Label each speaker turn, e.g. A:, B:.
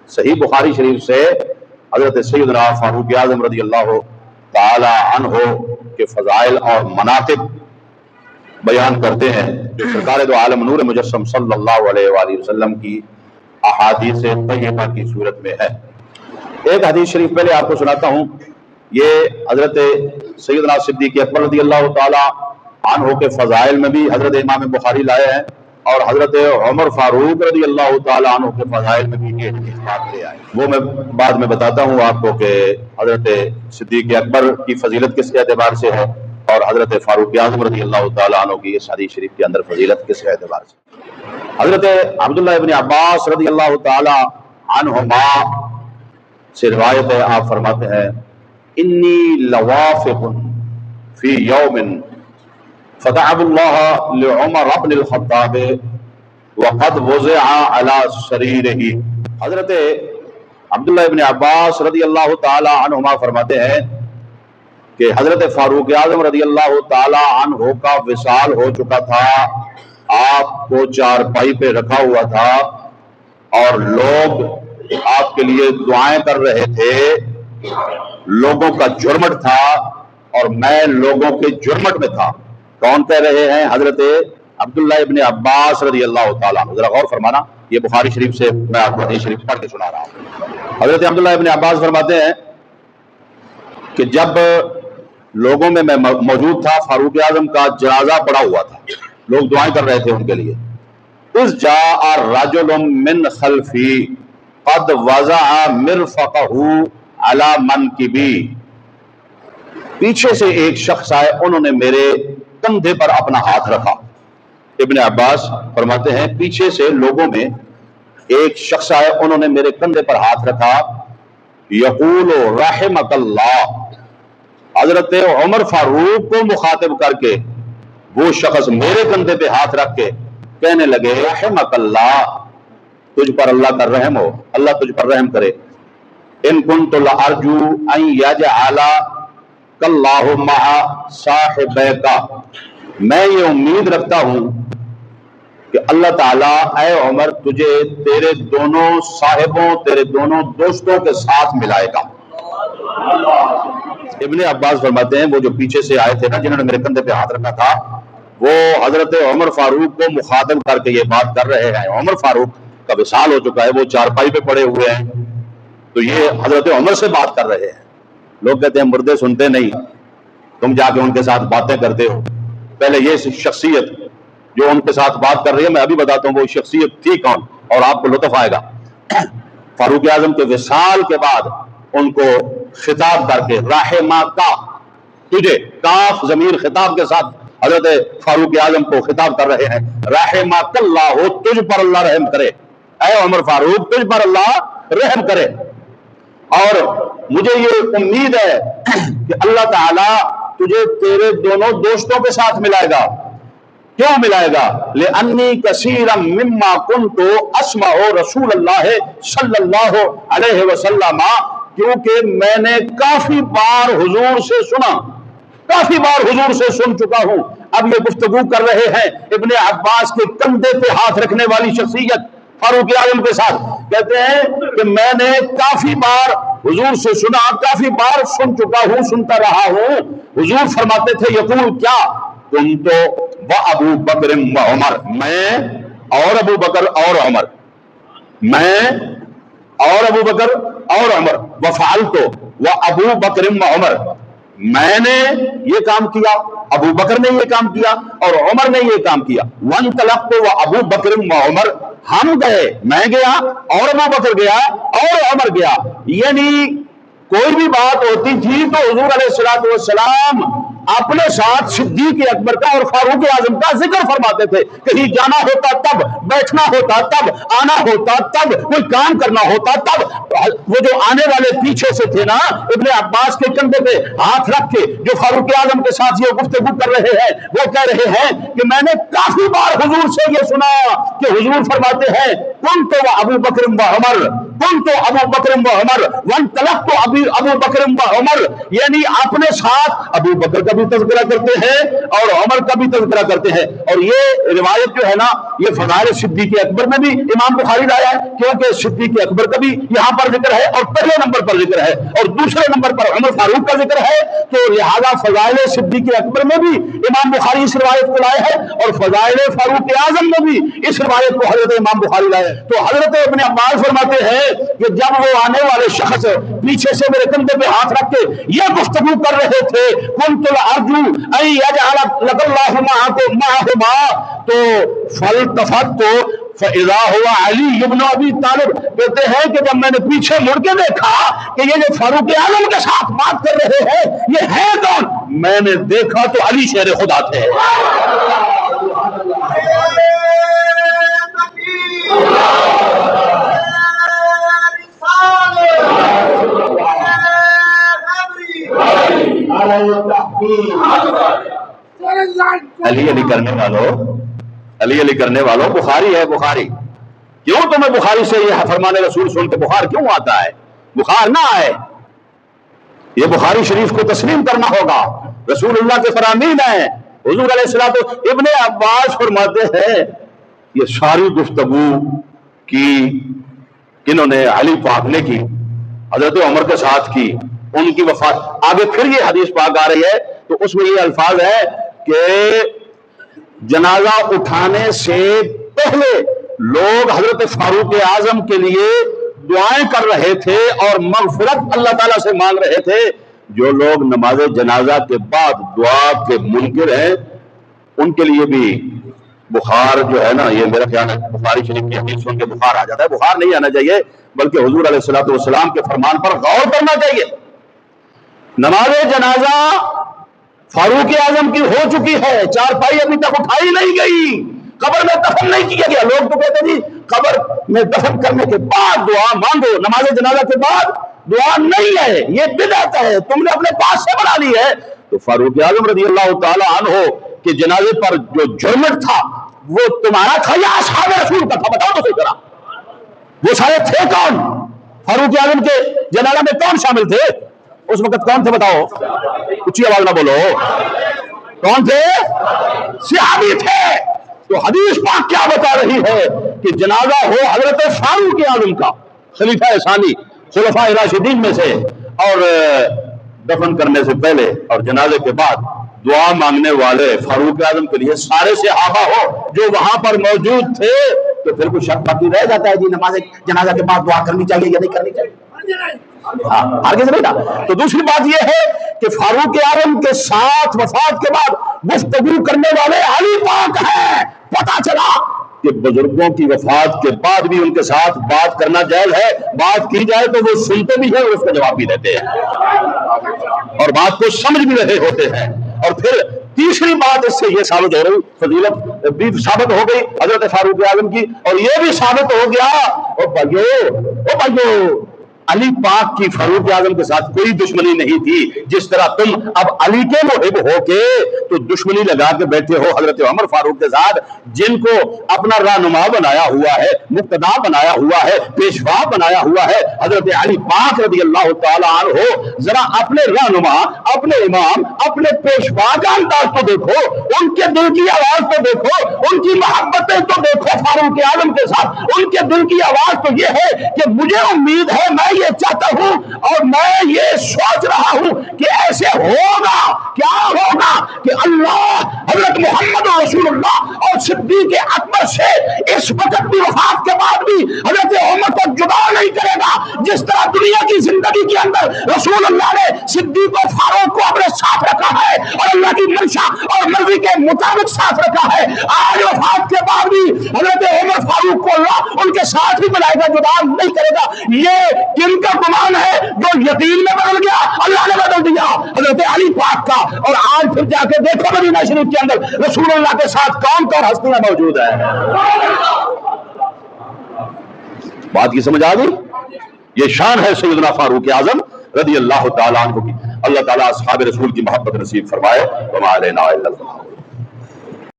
A: صحیح بخاری شریف سے حضرت سیدنا فاروق اعظم رضی اللہ تعالی عنہ کے فضائل اور مناقب بیان کرتے ہیں جو سرکار دو عالم نور مجسم صلی اللہ علیہ وآلہ وسلم کی احادیث طیبہ کی صورت میں ہے۔ ایک حدیث شریف پہلے آپ کو سناتا ہوں، یہ حضرت سیدنا صدیق اکبر رضی اللہ تعالی عنہ کے فضائل میں بھی حضرت امام بخاری لائے ہیں، اور حضرت عمر فاروق رضی اللہ تعالی عنہ کے فضائل میں بھی یہ بات لے آئے۔ وہ میں بعد میں بتاتا ہوں آپ کو کہ حضرت صدیق اکبر کی فضیلت کس اعتبار سے ہے اور حضرت فاروق اعظم رضی اللہ تعالی عنہ کی اس حدیث شریف کے اندر فضیلت کس اعتبار سے۔ حضرت عبداللہ ابن عباس رضی اللہ تعالی عنہما سے روایت ہے، آپ فرماتے ہیں انی لوافق فی یوم فتعب اللہ لعمر بن الخطاب وقد وضع علی سریرہ۔ حضرت عبداللہ ابن عباس رضی اللہ تعالی عنہما فرماتے ہیں کہ حضرت فاروق اعظم رضی اللہ تعالی عنہ کا وصال ہو چکا تھا، آپ کو چارپائی پہ رکھا ہوا تھا اور لوگ آپ کے لیے دعائیں کر رہے تھے، لوگوں کا جرمٹ تھا اور میں لوگوں کے جرمٹ میں تھا۔ کون کہہ رہے ہیں؟ حضرت عبداللہ ابن عباس رضی اللہ تعالیٰ عنہ۔ ذرا غور فرمانا، یہ بخاری شریف سے میں آپ کو حدیث شریف پڑھ کے سنا رہا ہوں۔ حضرت عبداللہ ابن عباس فرماتے ہیں کہ جب لوگوں میں موجود تھا، فاروق اعظم کا جنازہ پڑا ہوا تھا، لوگ دعائیں کر رہے تھے ان کے لیے۔ اذ جاء رجل من خلفی قد وضع مرفقہ علی منکبی، پیچھے سے ایک شخص آئے، انہوں نے میرے کندھے پر اپنا ہاتھ رکھا۔ ابن عباس فرماتے ہیں پیچھے سے لوگوں میں ایک شخص آئے، انہوں نے میرے کندھے پر ہاتھ رکھا، یقول رحمک اللہ، حضرت عمر فاروق کو مخاطب کر کے وہ شخص میرے کندھے پہ ہاتھ رکھ کے کہنے لگے رحمک اللہ، تجھ پر اللہ کا رحم ہو، اللہ تجھ پر رحم کرے۔ ان کنت لارجو ان یجعل اللہ مع صاحبیک، میں یہ امید رکھتا ہوں کہ اللہ تعالیٰ اے عمر تجھے تیرے دونوں صاحبوں، تیرے دونوں دوستوں کے ساتھ ملائے گا۔ ابن عباس فرماتے ہیں وہ جو پیچھے سے آئے تھے نا، جنہوں نے میرے کندھے پہ ہاتھ رکھا تھا، وہ حضرت عمر فاروق کو مخاطب کر کے یہ بات کر رہے ہیں۔ عمر فاروق کا وصال ہو چکا ہے، وہ چارپائی پہ پڑے ہوئے ہیں، تو یہ حضرت عمر سے بات کر رہے ہیں۔ لوگ کہتے ہیں مردے سنتے نہیں، تم جا کے ان کے ساتھ باتیں کرتے ہو۔ پہلے یہ شخصیت جو ان کے ساتھ بات کر رہی ہے، میں ابھی بتاتا ہوں وہ شخصیت تھی کون، اور آپ کو لطف آئے گا۔ فاروق اعظم کے وصال کے بعد ان کو خطاب کر کے رحمک، تجھے، کاف ضمیر خطاب کے ساتھ حضرت فاروق اعظم کو خطاب کر رہے ہیں، رحمک اللہ، تجھ پر اللہ رحم کرے، اے عمر فاروق تجھ پر اللہ رحم کرے۔ اور مجھے یہ امید ہے کہ اللہ تعالیٰ تجھے تیرے دونوں دوستوں کے ساتھ ملائے گا۔ کیوں ملائے گا؟ لأنی کثیرا مما کنت اسمع رسول اللہ صلی اللہ علیہ وسلم، کیونکہ میں نے کافی بار حضور سے سنا، کافی بار حضور سے سن چکا ہوں۔ اب یہ گفتگو کر رہے ہیں ابن عباس کے کندھے پہ ہاتھ رکھنے والی شخصیت فاروق اعظم کے ساتھ، کہتے ہیں کہ میں نے کافی بار حضور سے سنا، کافی بار سن چکا ہوں، سنتا رہا ہوں۔ حضور فرماتے تھے یقول کیا، کنت و ابو بکر و عمر، میں اور ابو بکر اور عمر، میں اور ابو بکر اور عمر، وفعلت و ابو بکر و عمر، میں نے یہ کام کیا، ابو بکر نے یہ کام کیا اور عمر نے یہ کام کیا۔ وانطلقت و ابو بکر و عمر، ہم گئے، میں گیا اور ابو بکر گیا اور عمر گیا۔ یعنی کوئی بھی بات ہوتی تھی تو حضور علیہ السلام اپنے ساتھ صدیق اکبر کا اور فاروق اعظم کا ذکر فرماتے تھے۔ کہیں جانا ہوتا تب، بیٹھنا ہوتا تب، آنا ہوتا تب، کوئی کام کرنا ہوتا تب۔ وہ جو آنے والے پیچھے سے تھے نا، ابن عباس کے کندھے پہ ہاتھ رکھ کے جو فاروق اعظم کے ساتھ یہ گفتگو کر رہے ہیں، وہ کہہ رہے ہیں کہ میں نے کافی بار حضور سے یہ سنا کہ حضور فرماتے ہیں کنت و ابو بکر و عمر، कुन्तु अबू बकर व उमर वंतलक्तु अबू बकर व उमर, यानी अपने साथ अबू बकर का भी तज़किरा करते हैं और उमर का भी तज़किरा करते हैं। और ये रिवायत जो है ना, ये फ़ज़ाइल सिद्दीक़ अकबर में भी इमाम बुखारी लाया है, क्योंकि सिद्दीक़ अकबर का भी यहाँ पर जिक्र है और पहले नंबर पर जिक्र है और दूसरे नंबर पर उमर फारूक का जिक्र है। तो लिहाजा फ़ज़ाइल सिद्दीक़ अकबर में भी इमाम बुखारी इस रिवायत को लाए हैं और फ़ज़ाइल फारूक आज़म में भी इस रिवायत को हज़रत इमाम बुखारी लाए। तो हज़रत इब्न अब्बास फरमाते हैं कि जब वो आने वाले शख्स पीछे से मेरे कंधे पे हाथ रख के ये गुफ्तगू कर रहे थे, कुन्तु अर्जू अन यजअल लकल्लाहु मअहुमा, तो फल्तफत्तु फ़इज़ा हुवा अली इब्न अबी तालिब, कहते हैं कि जब मैंने पीछे मुड़ के देखा कि ये जो फारूक आज़म के साथ बात कर रहे हैं ये है कौन, मैंने देखा तो अली शेर खुदा थे। अली अली करने वालों बुखारी है बुखारी। क्यों तुम्हें बुखारी से यह फरमाने रसूल सुन के बुखार क्यों आता है? बुखार ना आए, ये बुखारी शरीफ को तस्लीम करना होगा। रसूलुल्लाह के फरामीन है हुजूर अलैहिस्सलातु। इब्ने अब्बास फरमाते हैं ये सारी गुफ्तगू की किन्होंने अली पाक ने की, हजरत उमर के साथ की, उनकी वफात। आगे फिर ये हदीस पाक आ रही है तो उसमें ये अल्फाज है कि जनाजा उठाने से पहले लोग हजरत फारूक आजम के लिए दुआएं कर रहे थे और मगफिरत अल्लाह ताला से मांग रहे थे। जो लोग नमाज जनाजा के बाद दुआ के मुनकिर हैं उनके लिए भी बुखार जो है ना, ये मेरा ख्याल है बुखारी शरीफ की हदीस सुन के बुखार आ जाता है। बुखार नहीं आना चाहिए, बल्कि हुजूर अलैहिस्सलातु वस्सलाम के फरमान पर गौर करना चाहिए। नमाज जनाजा फारूक आजम की हो चुकी है, चारपाई अभी तक उठाई नहीं गई, कब्र में दफन नहीं किया गया। लोग तो कहते जी कब्र में दफन करने के बाद दुआ मांगो, नमाज जनाजा के बाद दुआ नहीं है, ये बिदअत है, तुमने अपने पास से बना ली है। तो फारूक आजम रज़ी अल्लाह ताला अन्हो के जनाजे पर जो जुर्मट था वो तुम्हारा था या असहाब रसूल का था? बताओ तो सही तरह, वो सारे थे कौन? फारूक आजम के जनाजा में कौन शामिल थे उस वक्त? कौन थे बताओ, ऊंची आवाज ना बोलो, कौन थे? सहाबी थे। तो हदीस पाक क्या बता रही है कि जनाजा हो हजरत फारूक आजम का, खलीफा सानी खुलफाए राशिदीन में से, और दफन करने से पहले और जनाजे के बाद दुआ मांगने वाले फारूक आजम के लिए सारे सहाबा हो जो वहां पर मौजूद थे। तो फिर कुछ शक बाकी रह जाता है जी नमाज जनाजा के बाद दुआ करनी चाहिए या नहीं करनी चाहिए? आगे से बेटा। तो दूसरी बात यह है कि फारूक आजम के साथ वफात के बाद गुफ्तगू करने वाले अली पाक है। पता चला कि बुजुर्गों की वफात के बाद भी उनके साथ बात करना जायज है, बात की जाए तो वो सुनते भी हैं और उसका जवाब भी देते हैं और बात को समझ भी रहे होते हैं। और फिर तीसरी बात इससे ये साबित हो रही, फजीलत भी साबित हो गई हजरत फारूक आजम की, और ये भी साबित हो गया ओ भाइयों अली पाक की फारूक आजम के साथ कोई दुश्मनी नहीं थी। जिस तरह तुम अब अली के मुहिब होके तो दुश्मनी लगा के बैठे हो हजरत उमर फारूक के साथ, जिनको अपना रहनुमा बनाया हुआ है, मुक्तदा बनाया हुआ है, पेशवा बनाया हुआ है हजरत अली पाक रज़ी अल्लाह ताला अन्हु। जरा अपने रहनुमा, अपने इमाम, अपने पेशवा का अंदाज तो देखो, उनके दिल की आवाज तो देखो, उनकी मोहब्बतें तो देखो फारूक आजम के साथ। उनके दिल की आवाज तो ये है कि मुझे उम्मीद है, मैं ये चाहता हूं और मैं ये सोच रहा हूं कि ऐसे होगा। क्या होगा कि अल्लाह हजरत मोहम्मद रसूलुल्लाह और सिद्दीक अकबर से इस वक्त भी वफात के बाद भी हजरत उमर को जुदा नहीं करेगा। जिस तरह दुनिया की जिंदगी के अंदर रसूलुल्लाह ने सिद्दीक और फारूक को अपने साथ रखा है और अल्लाह की मंशा और मर्जी के मुताबिक साथ रखा है, आज वफात के बाद भी हजरत उमर फारूक को अल्लाह उनके साथ ही बनाएगा, जुदा नहीं करेगा। ये किनका गुमान है? जो यकीन में बदल गया, अल्लाह ने बदल दिया हजरत अली पाक का। और आज फिर जाके देखो मदीना शरीफ के अंदर रसूलुल्लाह के साथ कौन कौन हस्तियां मौजूद है। बात की समझ आ गई? ये शान है सैयदना फारूक आजम रज़ी अल्लाह ताला अन्हु की। अल्लाह ताला असहाब रसूल की मोहब्बत नसीब फरमाए।